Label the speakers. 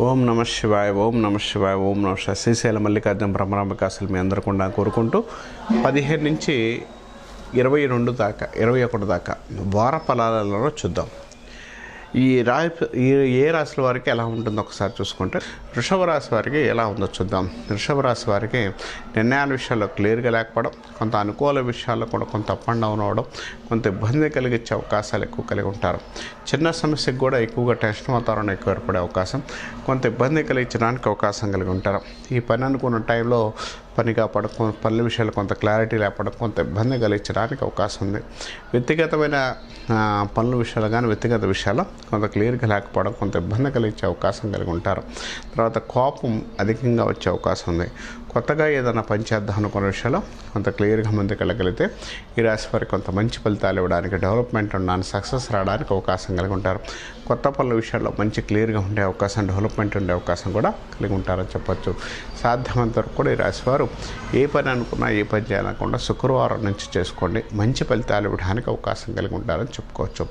Speaker 1: ఓం నమ శివాయ, ఓం నమ శివాయ, ఓం నమ శివాయ. శ్రీశైల మల్లికార్జున బ్రహ్మరాంబికాసులు మీ అందరూ కూడా కోరుకుంటూ 15 నుంచి 22 దాకా 21 దాకా వార ఫలాలలో చూద్దాం. ఏ రాశుల వారికి ఎలా ఉంటుందో ఒకసారి చూసుకుంటే, వృషభ రాశి వారికి ఎలా ఉందో చూద్దాం. వృషభ రాశి వారికి నిర్ణయాల విషయాల్లో క్లియర్గా లేకపోవడం, కొంత అనుకూల విషయాల్లో కూడా కొంత అప్ అండ్ డౌన్ అవ్వడం, కొంత ఇబ్బంది కలిగించే అవకాశాలు ఎక్కువ కలిగి ఉంటారు. చిన్న సమస్యకు కూడా ఎక్కువగా టెన్షన్ వాతావరణం ఎక్కువ ఏర్పడే అవకాశం, కొంత ఇబ్బంది కలిగించడానికి అవకాశం కలిగి ఉంటారు. ఈ పని అనుకున్న టైంలో పని కాపాడడం, పనుల విషయాలు కొంత క్లారిటీ లేకపోవడం, కొంత ఇబ్బంది కలిగించడానికి అవకాశం ఉంది. వ్యక్తిగతమైన పనుల విషయాలు కానీ వ్యక్తిగత విషయాలు కొంత క్లియర్గా లేకపోవడం, కొంత ఇబ్బంది కలిగించే అవకాశం కలిగి ఉంటారు. తర్వాత కోపం అధికంగా వచ్చే అవకాశం ఉంది. కొత్తగా ఏదైనా పని చేద్దాం అనుకున్న విషయాల్లో కొంత క్లియర్గా ముందుకు వెళ్ళగలిగితే ఈ రాశి వారికి కొంత మంచి ఫలితాలు ఇవ్వడానికి, డెవలప్మెంట్ ఉండడానికి, సక్సెస్ రావడానికి అవకాశం కలిగి ఉంటారు. కొత్త పనుల విషయాల్లో మంచి క్లియర్గా ఉండే అవకాశం, డెవలప్మెంట్ ఉండే అవకాశం కూడా కలిగి ఉంటారని చెప్పొచ్చు. సాధ్యమైనంత వరకు కూడా ఈ రాశి వారు ఏ పని అనుకున్నా, ఏ పని చేయాలనుకున్నా శుక్రవారం నుంచి చేసుకోండి. మంచి ఫలితాలు ఇవ్వడానికి అవకాశం కలిగి ఉంటారని చెప్పుకోవచ్చు.